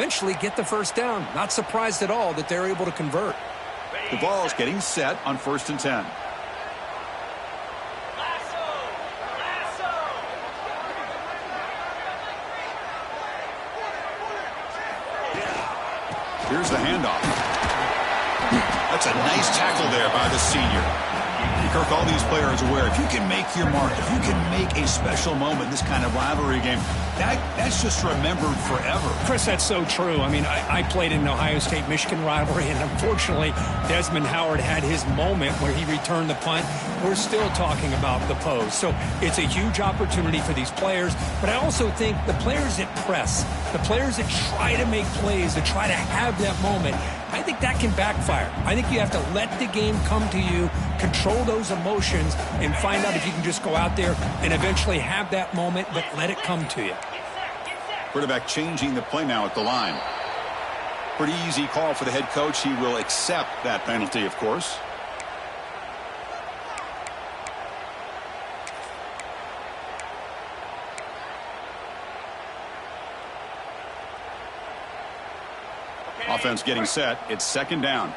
eventually get the first down. Not surprised at all that they're able to convert. The ball is getting set on 1st and 10. Here's the handoff. That's a nice tackle there by the senior. Kirk, all these players aware, if you can make your mark, if you can make a special moment in this kind of rivalry game, that's just remembered forever. Chris, that's so true. I mean, I played in an Ohio State-Michigan rivalry, and unfortunately, Desmond Howard had his moment where he returned the punt. We're still talking about the pose. So it's a huge opportunity for these players, but I also think the players that press, the players that try to make plays, that try to have that moment, I think that can backfire. I think you have to let the game come to you, control those emotions, and find out if you can just go out there and eventually have that moment, but let it come to you. Quarterback changing the play now at the line. Pretty easy call for the head coach. He will accept that penalty, of course. Offense getting set. It's 2nd down.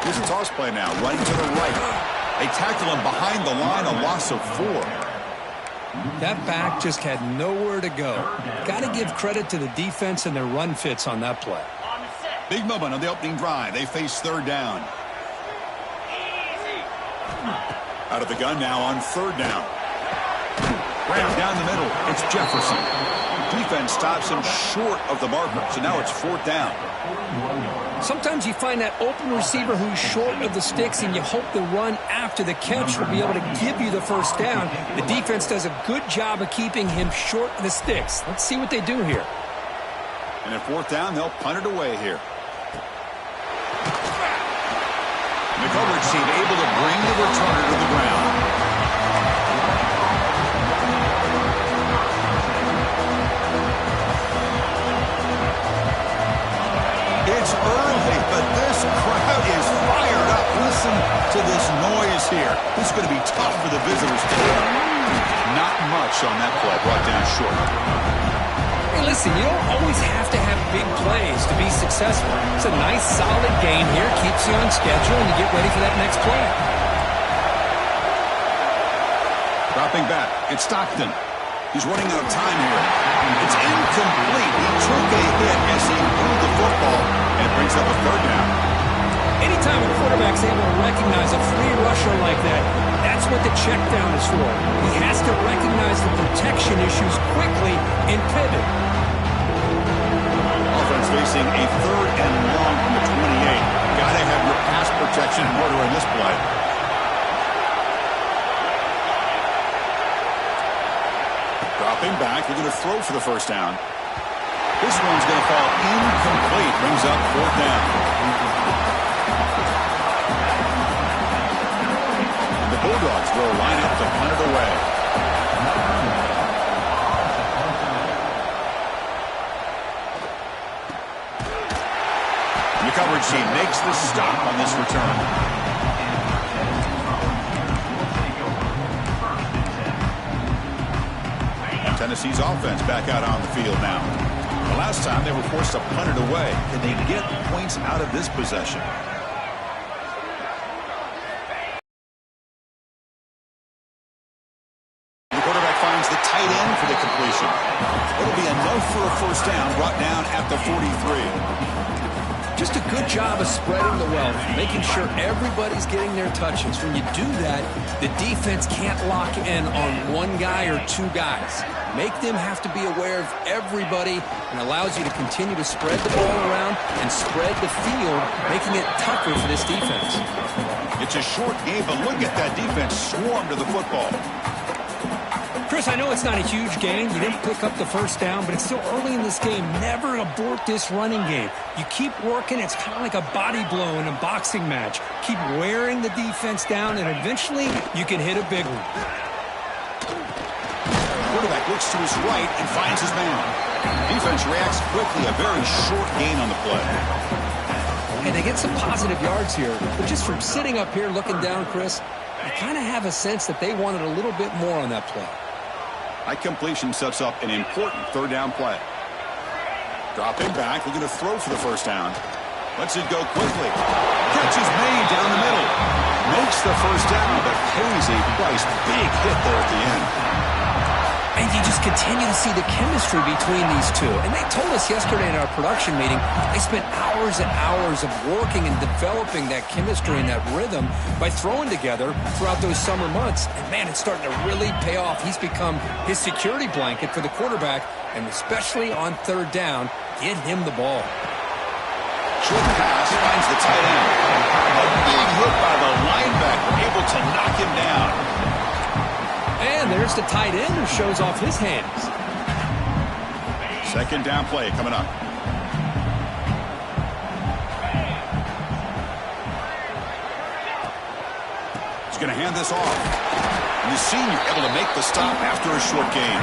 Here's a toss play now, running to the right. They tackle him behind the line, a loss of 4. That back just had nowhere to go. Got to give credit to the defense and their run fits on that play. Big moment on the opening drive. They face 3rd down. Out of the gun now on 3rd down. Ram down the middle. It's Jefferson. Defense stops him short of the marker, so now it's 4th down. Sometimes you find that open receiver who's short of the sticks, and you hope the run after the catch will be able to give you the first down. The defense does a good job of keeping him short of the sticks. Let's see what they do here. And at 4th down, they'll punt it away here. The coverage team able to bring the returner to the ground. It's early, but this crowd is fired up. Listen to this noise here. This is going to be tough for the visitors today. Not much on that play, brought down short. Hey, listen, you don't always have to have big plays to be successful. It's a nice, solid game here. Keeps you on schedule, and you get ready for that next play. Dropping back, it's Stockton. He's running out of time here. It's incomplete. He took a hit as he threw the football, and it brings up a 3rd down. Anytime a quarterback's able to recognize a free rusher like that, that's what the check down is for. He has to recognize the protection issues quickly and pivot. Offense facing a 3rd and long from the 28. Got to have your pass protection in order in this play. Dropping back, they're going to throw for the first down. This one's going to fall incomplete. Brings up 4th down. And the Bulldogs will line up to punt it away. And the coverage team makes the stop on this return. Tennessee's offense back out on the field now. The last time they were forced to punt it away. Can they get points out of this possession? The quarterback finds the tight end for the completion. It'll be enough for a first down, brought down at the 43. Just a good job of spreading the wealth, making sure everybody's getting their touches. When you do that, the defense can't lock in on one guy or 2 guys. Make them have to be aware of everybody, and allows you to continue to spread the ball around and spread the field, making it tougher for this defense. It's a short game, but look at that defense swarm to the football. Chris, I know it's not a huge gain. You didn't pick up the first down, but it's still early in this game. Never abort this running game. You keep working. It's kind of like a body blow in a boxing match. Keep wearing the defense down, and eventually you can hit a big one. Quarterback looks to his right and finds his man. Defense reacts quickly. A very short gain on the play. And they get some positive yards here, but just from sitting up here looking down, Chris, I kind of have a sense that they wanted a little bit more on that play. That completion sets up an important third down play. Dropping back, looking to throw for the first down. Lets it go quickly. Catch is made down the middle. Makes the first down, but pays a price. Big hit there at the end. And you just continue to see the chemistry between these two. And they told us yesterday in our production meeting, they spent hours and hours of working and developing that chemistry and that rhythm by throwing together throughout those summer months. And, man, it's starting to really pay off. He's become his security blanket for the quarterback, and especially on third down, get him the ball. Short pass finds the tight end. A big hit by the linebacker, able to knock him down. And there's the tight end who shows off his hands. Second down play coming up. He's going to hand this off. And the senior able to make the stop after a short gain.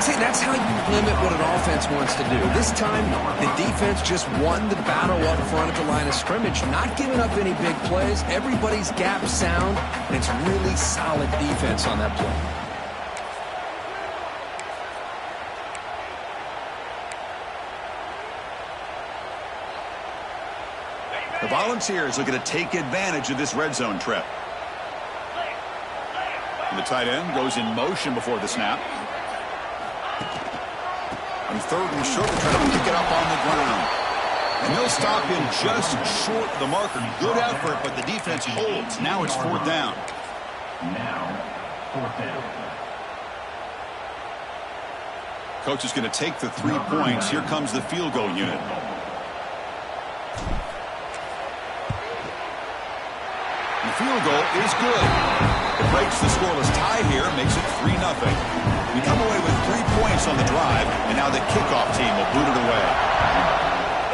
See, that's how you limit what an offense wants to do. This time, the defense just won the battle up front at the line of scrimmage, not giving up any big plays. Everybody's gap sound, and it's really solid defense on that play. The Volunteers looking to take advantage of this red zone trip. And the tight end goes in motion before the snap. On third and short, they're trying to pick it up on the ground. And they'll stop him just short of the marker. Good effort, but the defense holds. Now it's fourth down. Coach is going to take the 3 points. Here comes the field goal unit. The field goal is good. It breaks the scoreless tie here, makes it 3-0. We come away with 3 points on the drive, and now the kickoff team will boot it away.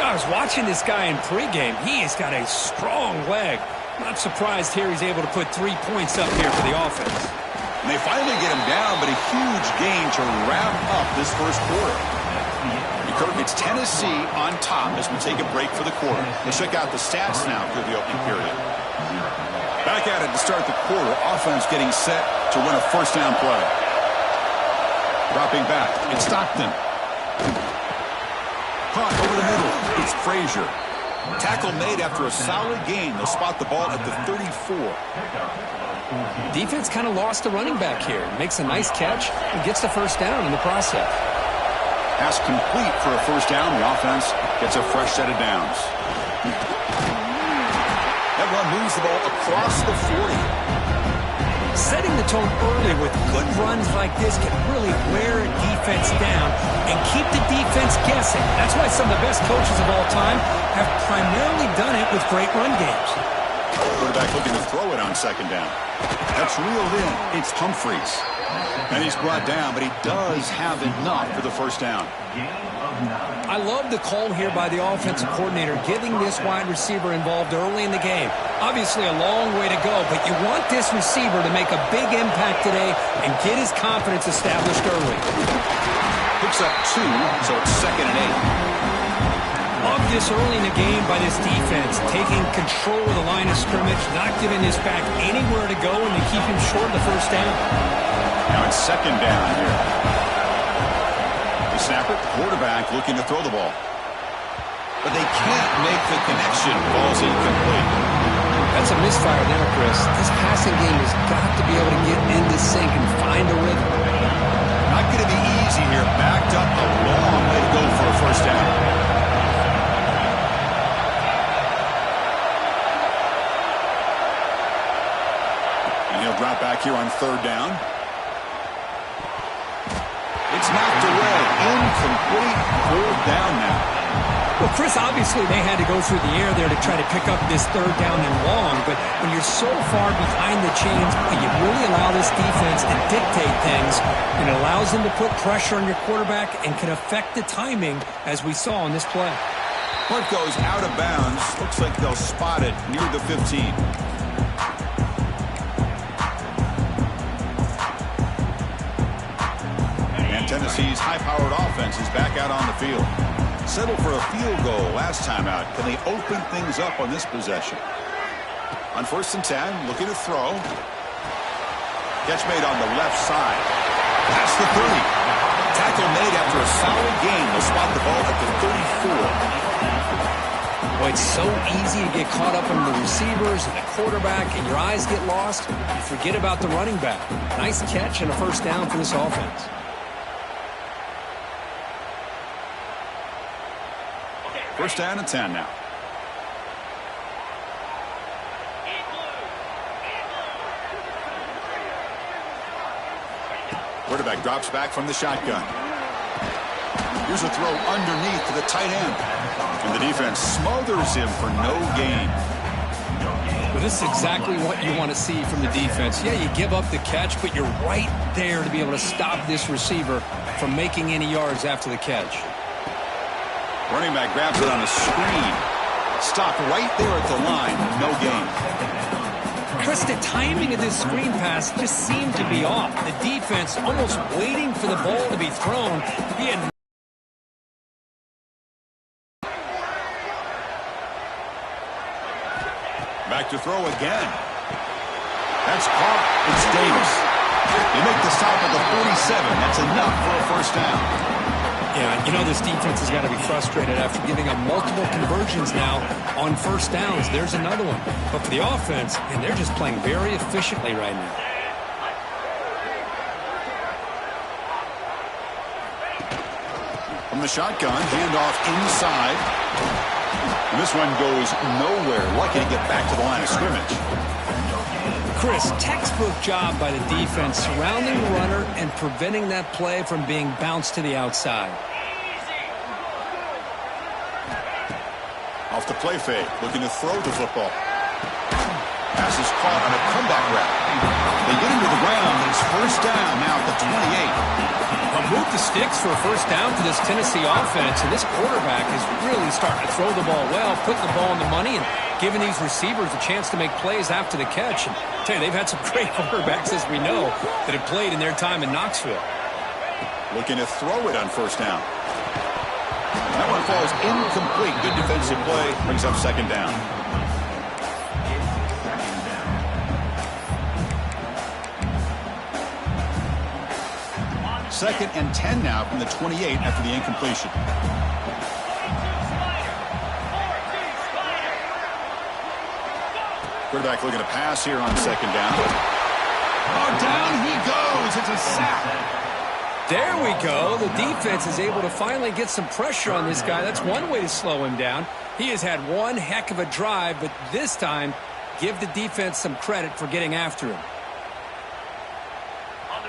I was watching this guy in pregame. He has got a strong leg. Not surprised here he's able to put 3 points up here for the offense. And they finally get him down, but a huge gain to wrap up this first quarter. Kirk, it's Tennessee on top as we take a break for the quarter. Let's check out the stats now through the opening period. Back at it to start the quarter. Offense getting set to win a first down play. Dropping back, it's Stockton. Caught over the middle, it's Frazier. Tackle made after a solid gain. They'll spot the ball at the 34. Defense kind of lost the running back here. Makes a nice catch and gets the first down in the process. Pass complete for a first down. The offense gets a fresh set of downs. That run moves the ball across the 40. Setting the tone early with good runs like this can really wear a defense down and keep the defense guessing. That's why some of the best coaches of all time have primarily done it with great run games. Quarterback looking to throw it on second down. That's reeled in. It's Humphreys. And he's brought down, but he does have enough for the first down. I love the call here by the offensive coordinator, getting this wide receiver involved early in the game. Obviously a long way to go, but you want this receiver to make a big impact today and get his confidence established early. Picks up 2, so it's 2nd and 8. Love this early in the game by this defense, taking control of the line of scrimmage, not giving this back anywhere to go, and to keep him short of the first down. Now it's second down here. The snapper, quarterback looking to throw the ball. But they can't make the connection. Ball's incomplete. That's a misfire there, Chris. This passing game has got to be able to get into sync and find a rhythm. Not going to be easy here. Backed up a long way to go for a first down. And he'll drop back here on third down. It's knocked away. Incomplete. Fourth down now. Well, Chris, obviously they had to go through the air there to try to pick up this third down and long, but when you're so far behind the chains, you really allow this defense to dictate things, and it allows them to put pressure on your quarterback and can affect the timing, as we saw in this play. Punt goes out of bounds. Looks like they'll spot it near the 15. And Tennessee's high-powered offense is back out on the field. Settled for a field goal last time out. Can they open things up on this possession? On 1st and 10, looking to throw. Catch made on the left side. Pass the 30. Tackle made after a solid gain. They'll spot the ball at the 34. Well, it's so easy to get caught up in the receivers and the quarterback, and your eyes get lost. You forget about the running back. Nice catch and a first down for this offense. First down and 10 now. Quarterback drops back from the shotgun. Here's a throw underneath to the tight end. And the defense smothers him for no gain. Well, this is exactly what you want to see from the defense. Yeah, you give up the catch, but you're right there to be able to stop this receiver from making any yards after the catch. Running back grabs it on a screen. Stopped right there at the line. No gain. Chris, the timing of this screen pass just seemed to be off. The defense almost waiting for the ball to be thrown. He had back to throw again. That's caught. It's Davis. They make the stop at the 47. That's enough for a first down. Yeah, you know this defense has got to be frustrated after giving up multiple conversions now on first downs. There's another one. But for the offense, and they're just playing very efficiently right now. From the shotgun, handoff inside. And this one goes nowhere. Lucky to get back to the line of scrimmage. Chris, textbook job by the defense surrounding the runner and preventing that play from being bounced to the outside. Off the play fake, looking to throw the football. Pass is caught on a comeback route. They get him to the ground, and it's first down now at the 28. Move the sticks for a first down for this Tennessee offense, and this quarterback is really starting to throw the ball well, putting the ball in the money, and giving these receivers a chance to make plays after the catch. And I tell you, they've had some great quarterbacks, as we know, that have played in their time in Knoxville. Looking to throw it on first down. That one falls incomplete. Good defensive play. Brings up second down. Second and 10 now from the 28 after the incompletion. Quarterback looking to pass here on second down. Oh, down he goes. It's a sack. There we go. The defense is able to finally get some pressure on this guy. That's one way to slow him down. He has had one heck of a drive, but this time, give the defense some credit for getting after him.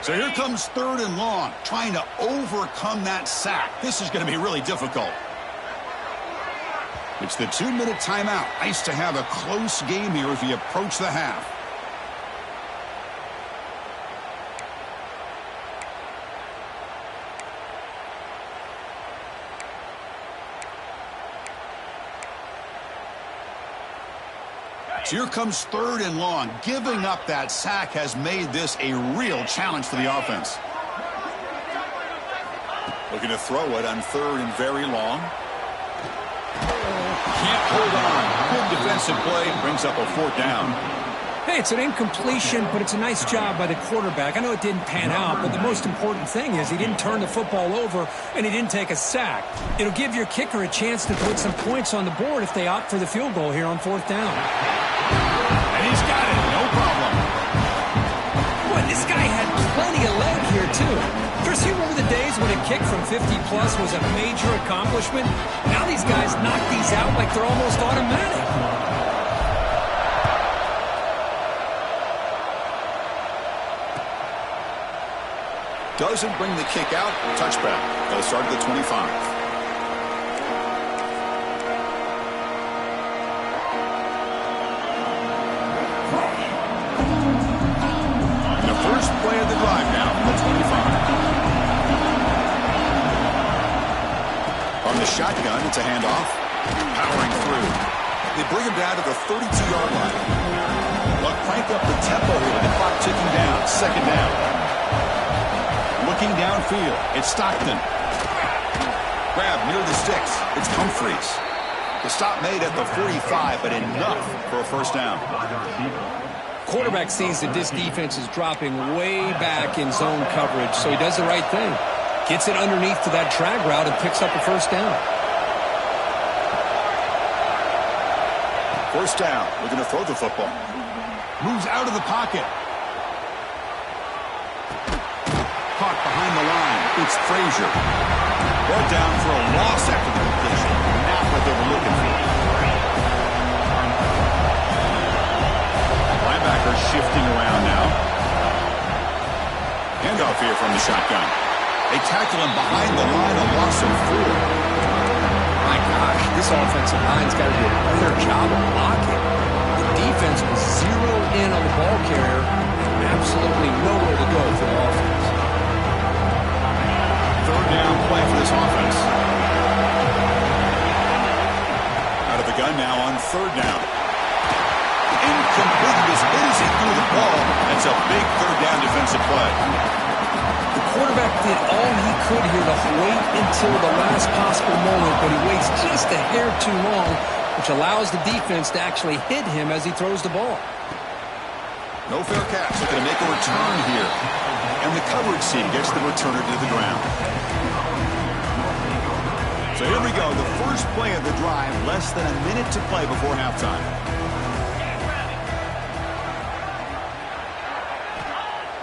So here comes third and long, trying to overcome that sack. This is going to be really difficult. It's the 2-minute timeout. Nice to have a close game here as we approach the half. So here comes third and long. Giving up that sack has made this a real challenge for the offense. Looking to throw it on third and very long. Can't hold on. Good defensive play. Brings up a fourth down. Hey, it's an incompletion, but it's a nice job by the quarterback. I know it didn't pan out, but the most important thing is he didn't turn the football over and he didn't take a sack. It'll give your kicker a chance to put some points on the board if they opt for the field goal here on fourth down. And he's got it. No problem. Boy, this guy had plenty of leg here, too. Chris, you remember the days when a kick from 50-plus was a major accomplishment? Now these guys knock these out like they're almost automatic. Doesn't bring the kick out. Touchback. They'll start at the 25. First play of the drive now from the 25. From the shotgun, it's a handoff. Powering through. They bring him down to the 32-yard line. They'll crank up the tempo here with the clock ticking down. Second down. Looking downfield, it's Stockton. Grab near the sticks. It's Humphreys. The stop made at the 45, but enough for a first down. Quarterback sees that this defense is dropping way back in zone coverage, so he does the right thing. Gets it underneath to that drag route and picks up a first down. First down, looking to throw the football. Moves out of the pocket. Caught behind the line. It's Frazier. Brought down for a loss after the completion. Not what they were looking for. Linebacker shifting around now. Handoff here from the shotgun. They tackle him behind the line, a loss of 4. My gosh, this offensive line's got to do a better job of blocking. The defense was zeroed in on the ball carrier and absolutely nowhere to go for the offense. Third down play for this offense. Out of the gun now on third down. Incomplete as good as he threw the ball. That's a big third down defensive play. The quarterback did all he could here to wait until the last possible moment, but he waits just a hair too long, which allows the defense to actually hit him as he throws the ball. No fair catch. Looking to make a return here. And the coverage team gets the returner to the ground. So here we go. The first play of the drive. Less than a minute to play before halftime.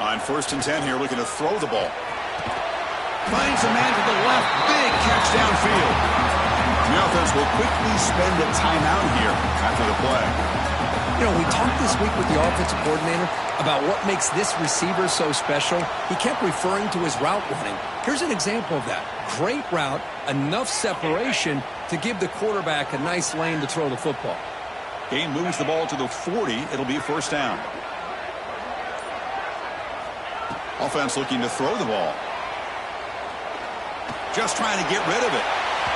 On 1st and 10 here, looking to throw the ball. Finds a man to the left. Big catch downfield. The offense will quickly spend a timeout here after the play. You know, we talked this week with the offensive coordinator about what makes this receiver so special. He kept referring to his route running. Here's an example of that. Great route, enough separation to give the quarterback a nice lane to throw the football. Game moves the ball to the 40. It'll be first down. Offense looking to throw the ball. Just trying to get rid of it.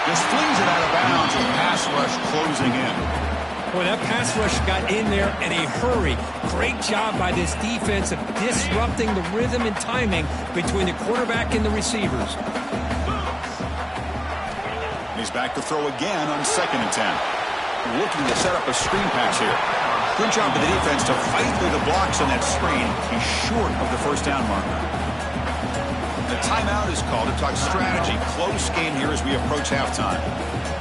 Just flings it out of bounds with pass rush closing in. Boy, that pass rush got in there in a hurry. Great job by this defense of disrupting the rhythm and timing between the quarterback and the receivers. He's back to throw again on 2nd and 10. Looking to set up a screen pass here. Good job by the defense to fight through the blocks on that screen. He's short of the first down marker. The timeout is called to talk strategy. Close game here as we approach halftime.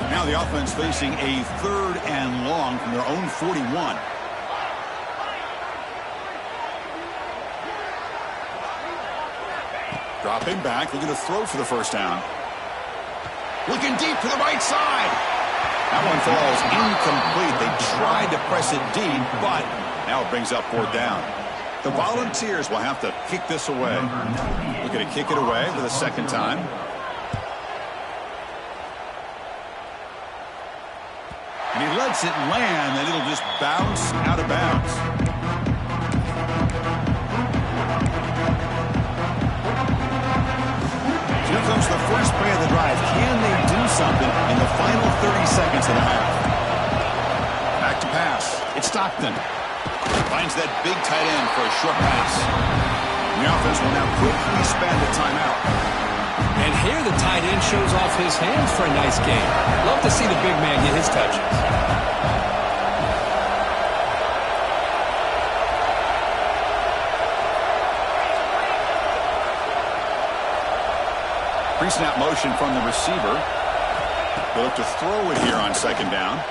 Now the offense facing a 3rd and long from their own 41. Dropping back, looking to throw for the first down. Looking deep to the right side. That one falls incomplete. They tried to press it deep, but now it brings up 4th down. The Volunteers will have to kick this away. Looking to kick it away for the 2nd time. And he lets it land, and it'll just bounce out of bounds. Here comes the first play of the drive. Can they do something in the final 30 seconds of the half? Back to pass. It's Stockton. Finds that big tight end for a short pass. The offense will now quickly spend a timeout. And here the tight end shows off his hands for a nice game. Love to see the big man get his touches. Pre-snap motion from the receiver. They look to throw it here on 2nd down.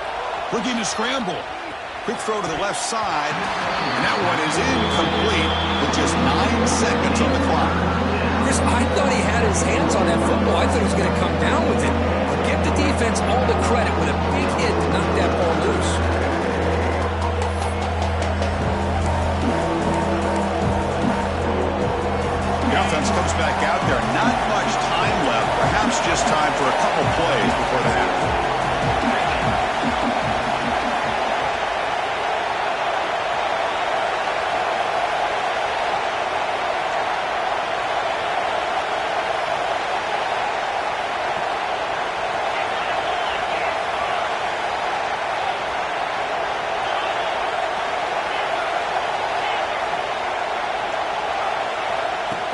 Looking to scramble. Quick throw to the left side. And that one is incomplete with just 9 seconds on the clock. Chris, I thought he had his hands on that football. I thought he was going to come down with it. But give the defense all the credit with a big hit to knock that ball loose. The offense comes back out there. Not much time left. Perhaps just time for a couple plays before the half.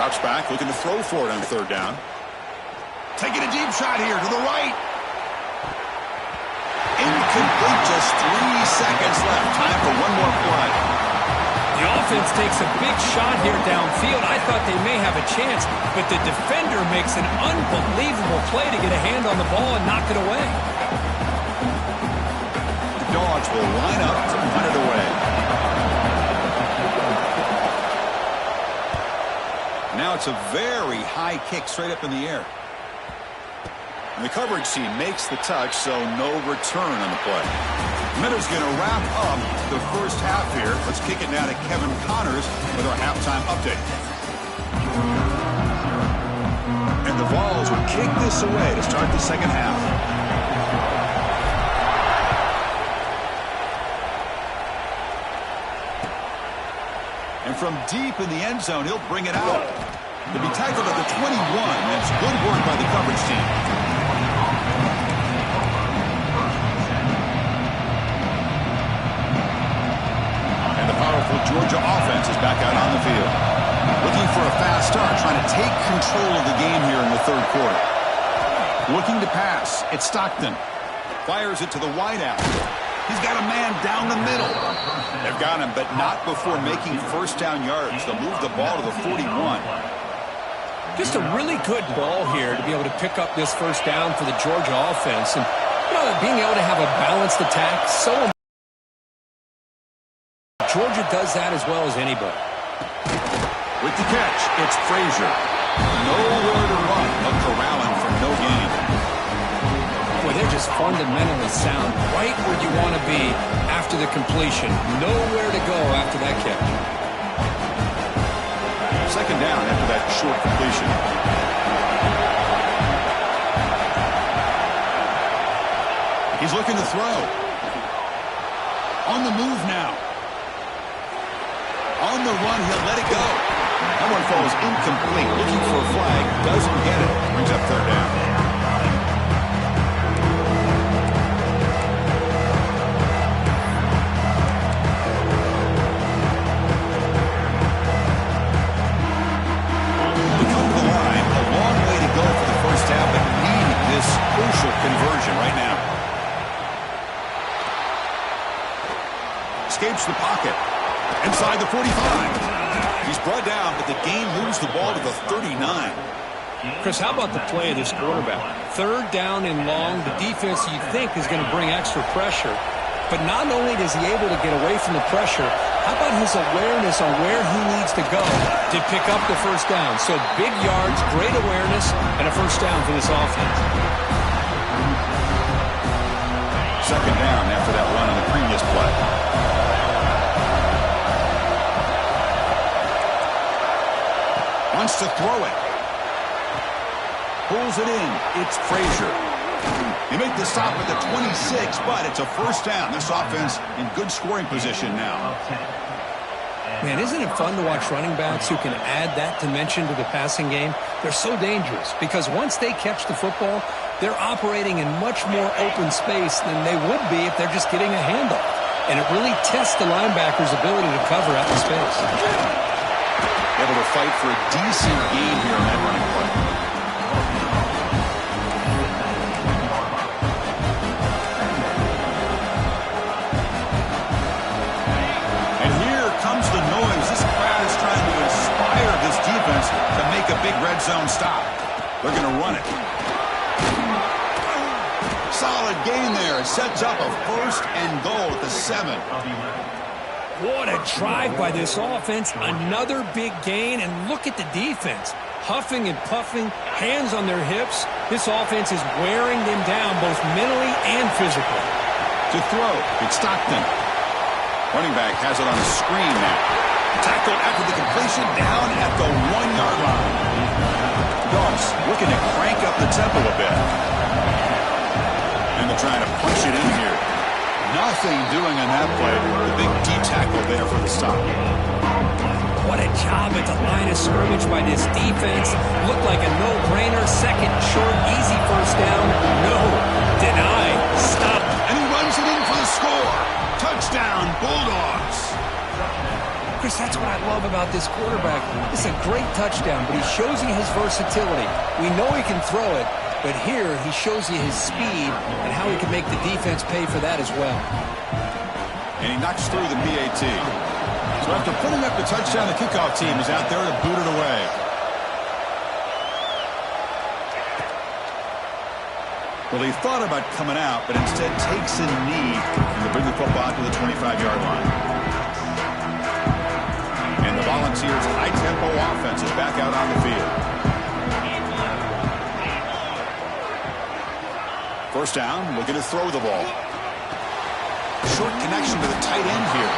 Drops back, looking to throw for it on 3rd down. Taking a deep shot here to the right. Incomplete, just 3 seconds left. Time for one more play. The offense takes a big shot here downfield. I thought they may have a chance, but the defender makes an unbelievable play to get a hand on the ball and knock it away. The Dogs will line up to punt it away. Now it's a very high kick straight up in the air. And the coverage team makes the touch, so no return on the play. Minuta's going to wrap up the first half here. Let's kick it now to Kevin Connors with our halftime update. And the Vols will kick this away to start the second half. And from deep in the end zone, he'll bring it out. To be tackled at the 21. That's good work by the coverage team. Georgia offense is back out on the field. Looking for a fast start, trying to take control of the game here in the third quarter. Looking to pass. It's Stockton. Fires it to the wideout. He's got a man down the middle. They've got him, but not before making first down yards. They'll move the ball to the 41. Just a really good ball here to be able to pick up this first down for the Georgia offense. And, being able to have a balanced attack, so important. Georgia does that as well as anybody. With the catch, it's Frazier. Nowhere to run, but corralling for no gain. Boy, they're just fundamentally sound, right where you want to be after the completion. Nowhere to go after that catch. Second down after that short completion. He's looking to throw. On the move now. On the run, he'll let it go. That one falls incomplete. Looking for a flag. Doesn't get it. Brings up third down. To come to the line, a long way to go for the first half, but need this crucial conversion right now. Escapes the pocket. Inside the 45. He's brought down, but the game moves the ball to the 39. Chris, how about the play of this quarterback? Third down and long. The defense, you think, is going to bring extra pressure. But not only is he able to get away from the pressure, how about his awareness on where he needs to go to pick up the first down? So big yards, great awareness, and a first down for this offense. Second down after that run on the previous play. Wants to throw it. Pulls it in. It's Frazier. He made the stop at the 26, but it's a first down. This offense in good scoring position now. Man, isn't it fun to watch running backs who can add that dimension to the passing game? They're so dangerous because once they catch the football, they're operating in much more open space than they would be if they're just getting a handoff. And it really tests the linebacker's ability to cover out the space. Able to fight for a decent gain here in that running play. And here comes the noise. This crowd is trying to inspire this defense to make a big red zone stop. They're going to run it. Solid gain there. It sets up a first and goal at the 7. What a drive by this offense. Another big gain, and look at the defense. Huffing and puffing, hands on their hips. This offense is wearing them down both mentally and physically. To throw, it's Stockton. Running back has it on the screen now. Tackled after the completion, down at the 1-yard line. Dogs looking to crank up the tempo a bit. And they're trying to punch it in here. Nothing doing on that play. The big D tackle there for the stop. What a job at the line of scrimmage by this defense. Looked like a no-brainer. Second short, easy first down. No. Deny. Stop. And he runs it in for the score. Touchdown, Bulldogs. Chris, that's what I love about this quarterback. It's a great touchdown, but he shows you his versatility. We know he can throw it, but here he shows you his speed and how he can make the defense pay for that as well. And he knocks through the PAT. So after putting up the touchdown, the kickoff team is out there to boot it away. Well, he thought about coming out, but instead takes a knee and to bring the football out to the 25-yard line. And the Volunteers' high-tempo offense is back out on the field. First down, looking to throw the ball. Short connection to the tight end here.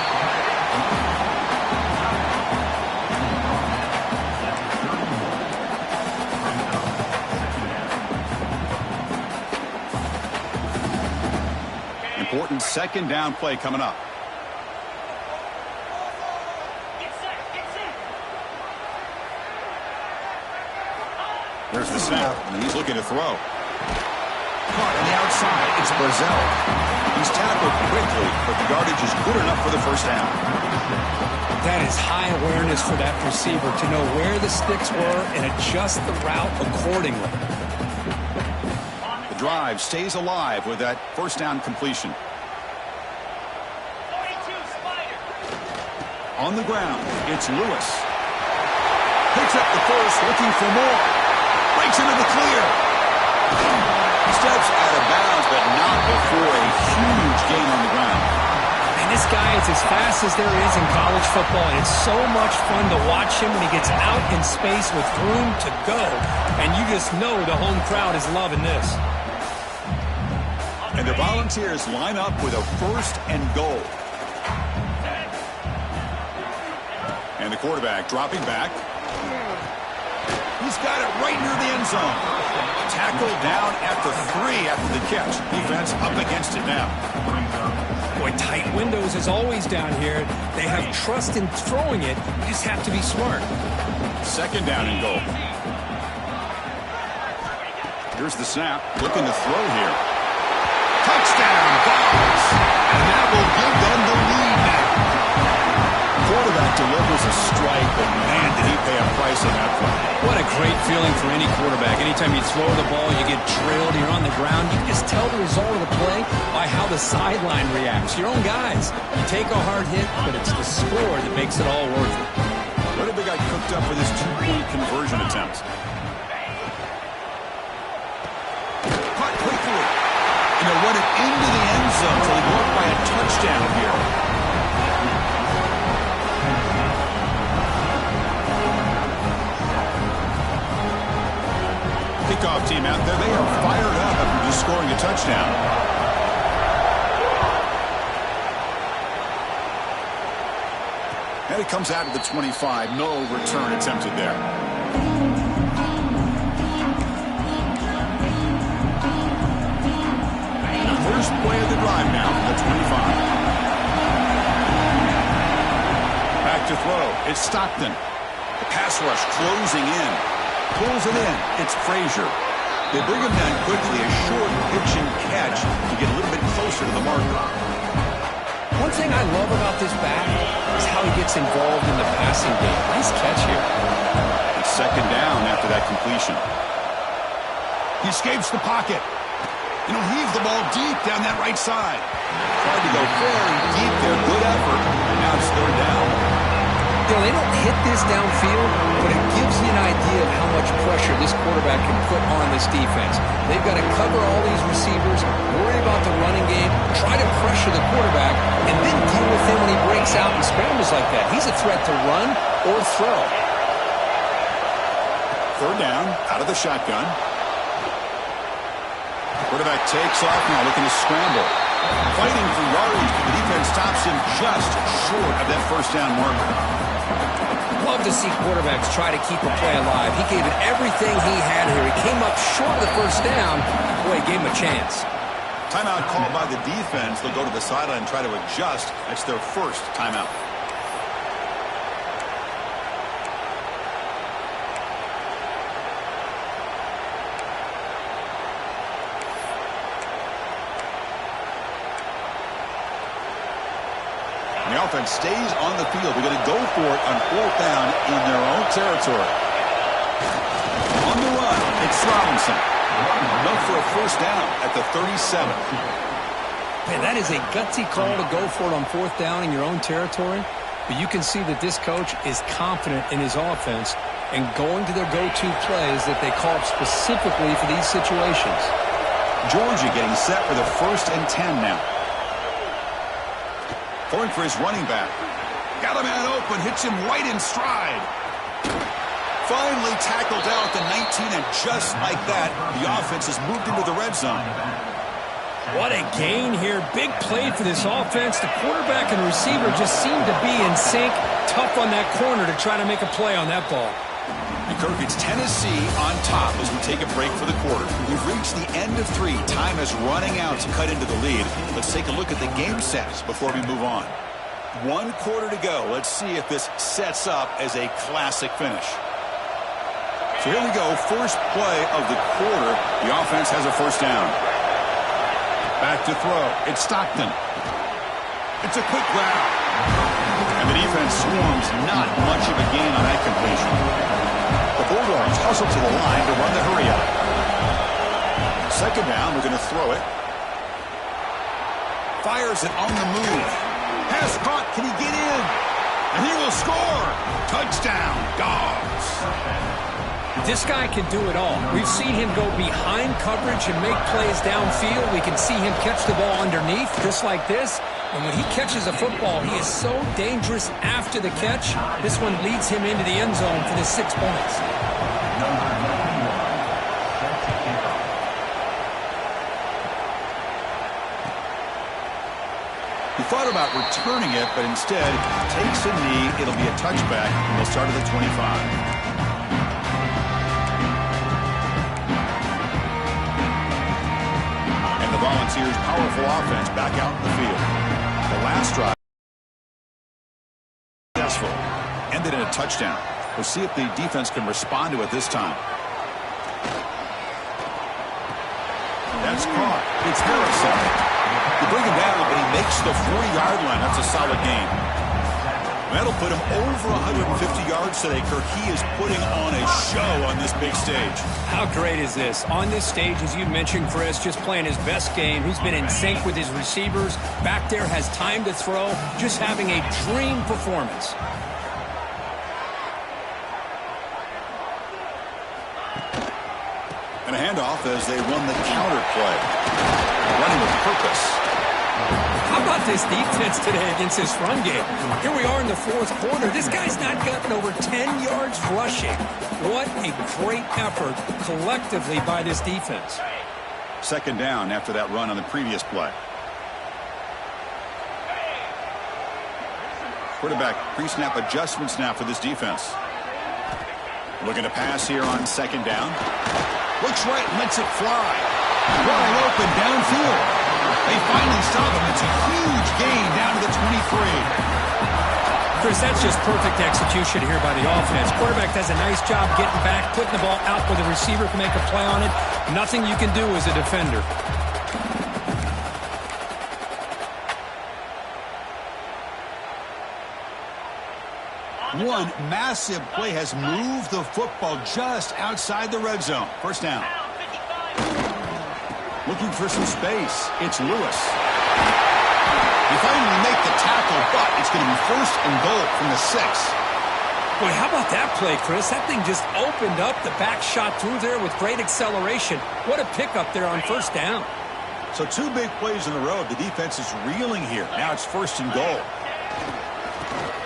Important second down play coming up. There's the snap, and he's looking to throw. Caught on the outside. It's Brazzell. He's tackled quickly, but the yardage is good enough for the first down. That is high awareness for that receiver to know where the sticks were and adjust the route accordingly. The drive stays alive with that first down completion. On the ground, it's Lewis. Picks up the first, looking for more. Breaks into the clear. Steps out of bounds, but not before a huge gain on the ground. And this guy is as fast as there is in college football, and it's so much fun to watch him when he gets out in space with room to go. And you just know the home crowd is loving this. And the Volunteers line up with a first and goal. And the quarterback dropping back. He's got it right near the end zone. Tackled down at the 3 after the catch. Defense up against it now. Boy, tight windows as always down here. They have trust in throwing it. You just have to be smart. Second down and goal. Here's the snap. Looking to throw here. Touchdown, Vols. And that will give them the lead now. Quarterback delivers a strike, but man, did he pay a price on that play. What a great feeling for any quarterback. Anytime you throw the ball, you get drilled, you're on the ground. You can just tell the result of the play by how the sideline reacts. Your own guys. You take a hard hit, but it's the score that makes it all worth it. What if they got cooked up for this two-point conversion attempt? Caught quickly. And they'll run it into the end zone, so they go up by a touchdown here. Kickoff team out there, they are fired up after just scoring a touchdown. And it comes out of the 25. No return attempted there. The first play of the drive now from the 25. Back to throw. It's Stockton. The pass rush closing in. Pulls it in. It's Frazier. They bring him down quickly. A short pitch and catch to get a little bit closer to the marker. One thing I love about this back is how he gets involved in the passing game. Nice catch here. It's second down after that completion. He escapes the pocket. And he'll heave the ball deep down that right side. Tried to go very deep there. Good effort. And now it's third down. They don't hit this downfield, but it gives you an idea of how much pressure this quarterback can put on this defense. They've got to cover all these receivers, worry about the running game, try to pressure the quarterback, and then deal with him when he breaks out and scrambles like that. He's a threat to run or throw. Third down, out of the shotgun. Quarterback takes off now, looking to scramble. Fighting for yardage, but the defense stops him just short of that first down marker. Love to see quarterbacks try to keep a play alive. He gave it everything he had here. He came up short of the first down. Boy, he gave him a chance. Timeout called by the defense. They'll go to the sideline and try to adjust. That's their first timeout. The offense stays on the field. They're going to go for it on fourth down in their own territory. On the run, it's Robinson. Enough for a first down at the 37. Man, that is a gutsy call to go for it on fourth down in your own territory. but you can see that this coach is confident in his offense and going to their go-to plays that they call specifically for these situations. Georgia getting set for the 1st and 10 now. Going for his running back. Got a man open, hits him right in stride. Finally tackled out at the 19, and just like that, the offense has moved into the red zone. What a gain here. Big play for this offense. The quarterback and receiver just seem to be in sync. Tough on that corner to try to make a play on that ball. And Kirk, it's Tennessee on top as we take a break for the quarter. We've reached the end of 3. Time is running out to cut into the lead. Let's take a look at the game sets before we move on. 1 quarter to go. Let's see if this sets up as a classic finish. So here we go. First play of the quarter. The offense has a first down. Back to throw. It's Stockton. It's a quick grab. And the defense swarms. Not much of a gain on that completion. The Bulldogs hustle to the line to run the hurry up. Second down. We're going to throw it. Fires it on the move. Pass caught. Can he get in? And he will score. Touchdown, Dogs. This guy can do it all. We've seen him go behind coverage and make plays downfield. We can see him catch the ball underneath just like this. And when he catches a football, he is so dangerous after the catch. This one leads him into the end zone for the 6 points. He thought about returning it, but instead takes a knee. It'll be a touchback, and they'll start at the 25. Volunteers' powerful offense back out in the field. The last drive successful. Ended in a touchdown. We'll see if the defense can respond to it this time. That's caught. It's Harrison. You bring him down, but he makes the 40-yard line. That's a solid game. That'll put him over 150 yards today, Kirk. He is putting on a show on this big stage. How great is this? On this stage, as you mentioned, Chris, just playing his best game. He's been in sync with his receivers. Back there, has time to throw. Just having a dream performance. And a handoff as they run the counter play. Running with purpose. How about this defense today against this run game? Here we are in the 4th quarter. This guy's not gotten over 10 yards rushing. What a great effort collectively by this defense. Second down after that run on the previous play. Quarterback pre-snap adjustments now for this defense. Looking to pass here on second down. Looks right, lets it fly. Wide open downfield. They finally stop him. It's a huge gain down to the 23. Chris, that's just perfect execution here by the offense. Quarterback does a nice job getting back, putting the ball out where the receiver can make a play on it. Nothing you can do as a defender. One massive play has moved the football just outside the red zone. First down. Looking for some space. It's Lewis. He finally make the tackle, but it's going to be 1st and goal from the 6. Boy, how about that play, Chris? That thing just opened up. The back shot through there with great acceleration. What a pickup there on first down. So 2 big plays in a row. The defense is reeling here. Now it's 1st and goal.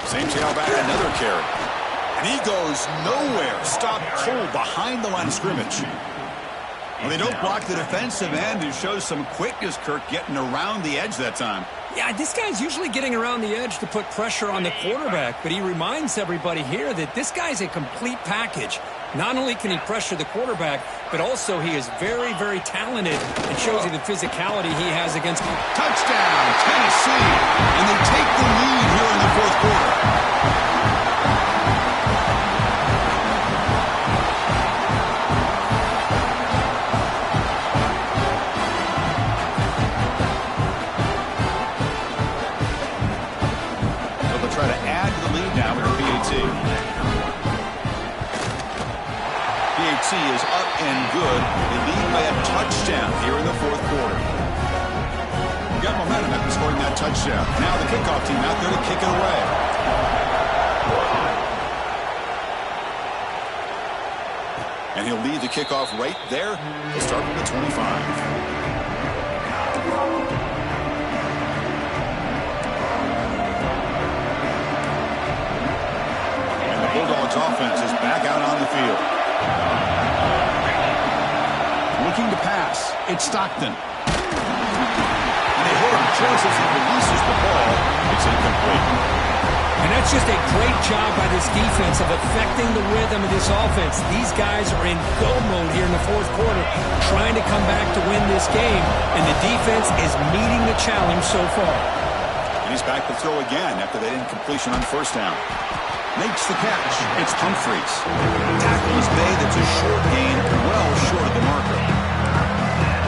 Same tailback, another carry. And he goes nowhere. Stopped cold behind the line of scrimmage. Well, they don't block the defensive end, who shows some quickness, Kirk, getting around the edge that time. Yeah, this guy's usually getting around the edge to put pressure on the quarterback, but he reminds everybody here that this guy's a complete package. Not only can he pressure the quarterback, but also he is very, very talented. It shows you the physicality he has against... Touchdown, Tennessee! And they take the lead here in the 4th quarter. Try to add to the lead now with a PAT. PAT is up and good. They lead by a touchdown here in the 4th quarter. We got momentum after scoring that touchdown. Now the kickoff team out there to kick it away. And he'll lead the kickoff right there. He'll start from the 25. And the Bulldogs offense is back out on the field. Looking to pass. It's Stockton. And they hit him just as he releases the ball. It's incomplete. And that's just a great job by this defense of affecting the rhythm of this offense. These guys are in go mode here in the fourth quarter, trying to come back to win this game, and the defense is meeting the challenge so far. And he's back to throw again after that incompletion on first down. Makes the catch. It's Humphries. Tackle is made. That's a short gain, well short of the marker.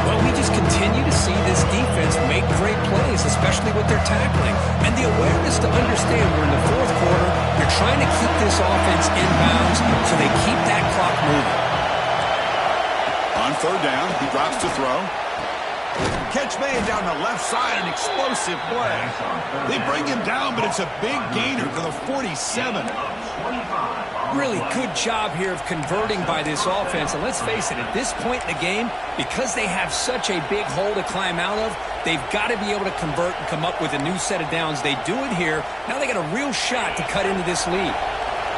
Well, we just continue to see this defense make great plays, especially with their tackling. And the awareness to understand we're in the fourth quarter, they're trying to keep this offense in bounds so they keep that clock moving. On third down, he drops to throw. Catch made down the left side, an explosive play. They bring him down, but it's a big gainer for the 47. Really good job here of converting by this offense. And let's face it, at this point in the game, because they have such a big hole to climb out of, they've got to be able to convert and come up with a new set of downs. They do it here. Now they got a real shot to cut into this lead.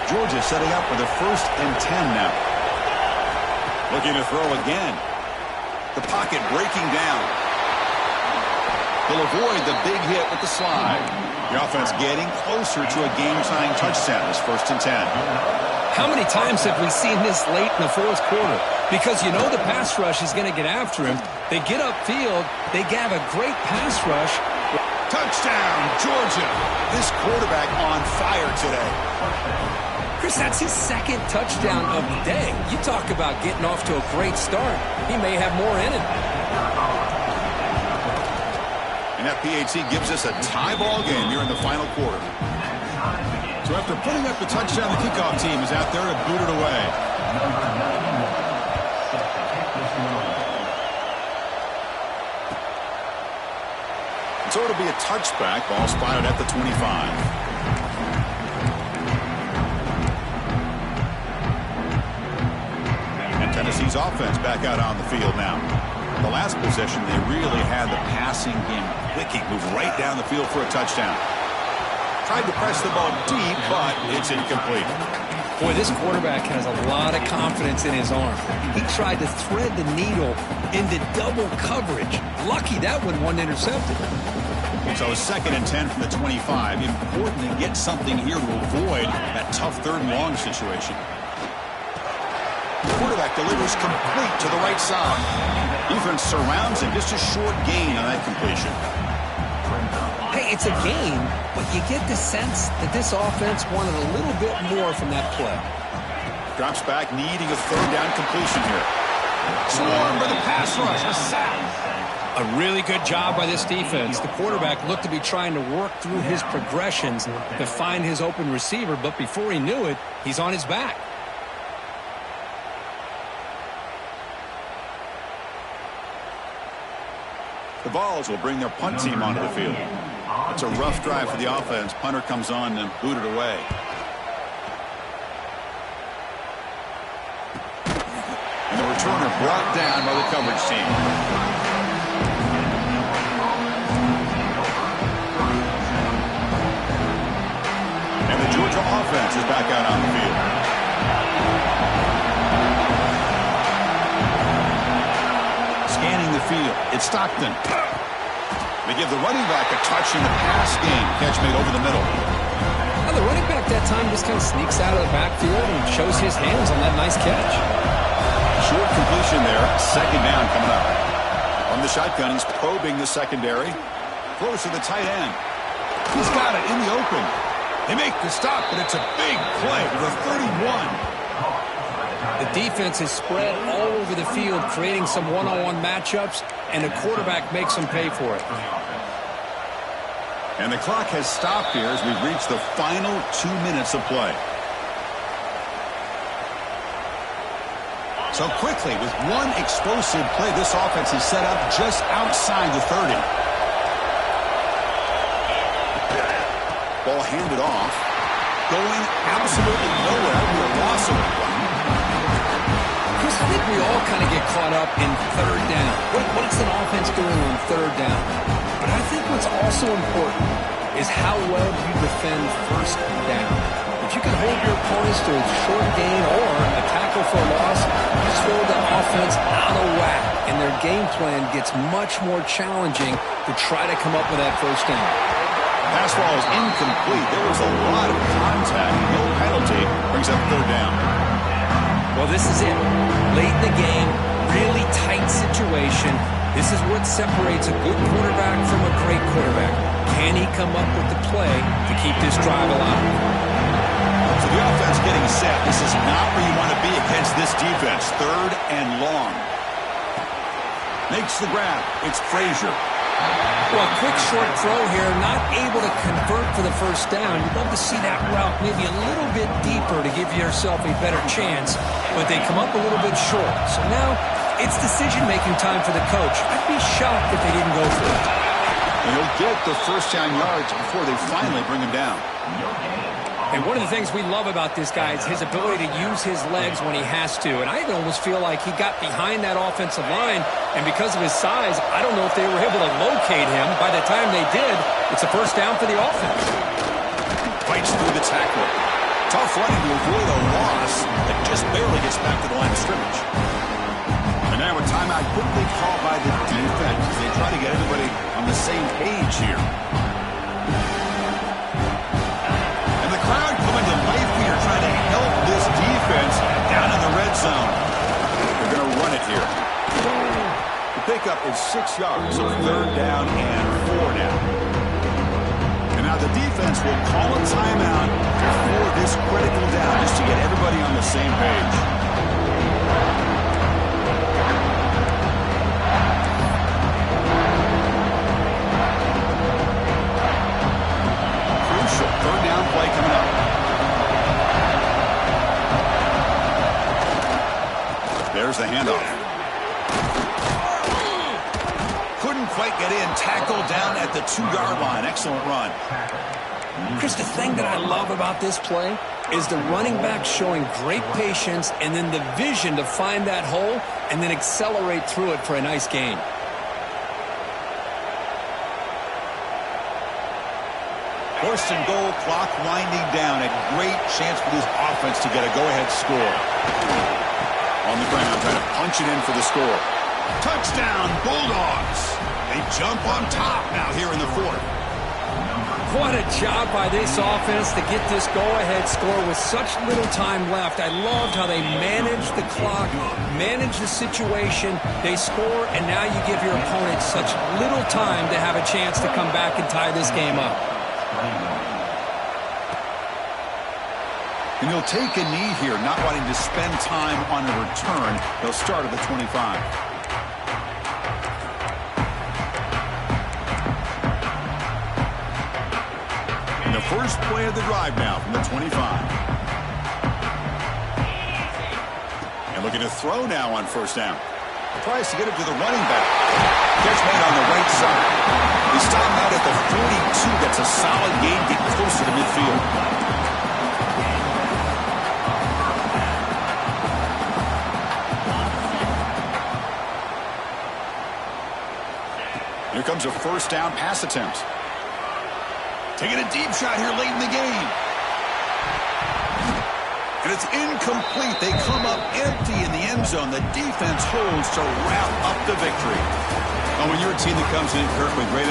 Georgia setting up for the 1st and 10 now. Looking to throw again. The pocket breaking down. He'll avoid the big hit with the slide. The offense getting closer to a game-tying touchdown. It's 1st and 10. How many times have we seen this late in the fourth quarter? Because you know the pass rush is going to get after him. They get upfield. They have a great pass rush. Touchdown, Georgia. This quarterback on fire today. Chris, that's his second touchdown of the day. You talk about getting off to a great start. He may have more in him. And that PAT gives us a tie ball game here in the final quarter. So after putting up the touchdown, the kickoff team is out there to boot it away. So it'll be a touchback. Ball spotted at the 25. Tennessee's offense back out on the field now. The last possession, they really had the passing game clicking, moved right down the field for a touchdown. Tried to press the ball deep, but it's incomplete. Boy, this quarterback has a lot of confidence in his arm. He tried to thread the needle into double coverage. Lucky that one wasn't intercepted. So 2nd and 10 from the 25. Important to get something here to avoid that tough 3rd and long situation. The quarterback delivers complete to the right side. Defense surrounds him. Just a short gain on that completion. Hey, it's a gain, but you get the sense that this offense wanted a little bit more from that play. Drops back, needing a 3rd down completion here. Swarm for the pass rush. A sack. A really good job by this defense. The quarterback looked to be trying to work through his progressions to find his open receiver, but before he knew it, he's on his back. The Vols will bring their punt team onto the field. It's a rough drive for the offense. Punter comes on and booted away. And the returner brought down by the coverage team. And the Georgia offense is back out on the field. Scanning the field. It's Stockton. They give the running back a touch in the pass game. Catch made over the middle. Now the running back that time just kind of sneaks out of the backfield and shows his hands on that nice catch. Short completion there. 2nd down coming up. From the shotgun, he's probing the secondary. Close to the tight end. He's got it in the open. They make the stop, but it's a big play to the 31. The defense is spread all over the field, creating some one-on-one matchups, and the quarterback makes them pay for it. And the clock has stopped here as we've reached the final 2 minutes of play. So quickly, with one explosive play, this offense is set up just outside the 30. Ball handed off. Going absolutely nowhere. The loss of the run. think we all kind of get caught up in third down. What's an offense doing on third down? But I think what's also important is how well you defend first down. If you can hold your opponents to a short gain or a tackle for a loss, you throw the offense out of whack, and their game plan gets much more challenging to try to come up with that first down. Pass ball is incomplete. There was a lot of contact. No penalty. Brings up third down. Well, this is it. Late in the game, really tight situation. This is what separates a good quarterback from a great quarterback. Can he come up with the play to keep this drive alive? So the offense getting set. This is not where you want to be against this defense. Third and long. Makes the grab. It's Frazier. Well, quick short throw here, not able to convert for the first down. You'd love to see that route maybe a little bit deeper to give yourself a better chance, but they come up a little bit short. So now it's decision-making time for the coach. I'd be shocked if they didn't go for it. And he'll get the first down yards before they finally bring him down. And one of the things we love about this guy is his ability to use his legs when he has to. And I almost feel like he got behind that offensive line, and because of his size, I don't know if they were able to locate him. By the time they did, it's a first down for the offense. Fights through the tackle. Tough running to avoid a loss that just barely gets back to the line of scrimmage. And now a timeout quickly called by the defense as they try to get everybody on the same page here. Crowd coming to life here, trying to help this defense down in the red zone. They're going to run it here. The pickup is 6 yards, so third down and 4 now. And now the defense will call a timeout before this critical down, just to get everybody on the same page. Third down play coming up. There's the handoff. Couldn't quite get in. Tackled down at the 2-yard line. Excellent run. Chris, the thing that I love about this play is the running back showing great patience and then the vision to find that hole and then accelerate through it for a nice gain. First and goal, clock winding down. A great chance for this offense to get a go-ahead score. On the ground, trying to punch it in for the score. Touchdown, Bulldogs. They jump on top now here in the fourth. What a job by this offense to get this go-ahead score with such little time left. I loved how they managed the clock, managed the situation. They score, and now you give your opponent such little time to have a chance to come back and tie this game up. And he'll take a knee here, not wanting to spend time on a return. They'll start at the 25. And the first play of the drive now from the 25. And looking to throw now on first down. Tries to get it to the running back. Catch made on the right side. They stop out at the 42. That's a solid gain, getting closer to midfield. Here comes a first down pass attempt. Taking a deep shot here late in the game. And it's incomplete. They come up empty in the end zone. The defense holds to wrap up the victory. Oh, when you're a team that comes in, Kirk, with great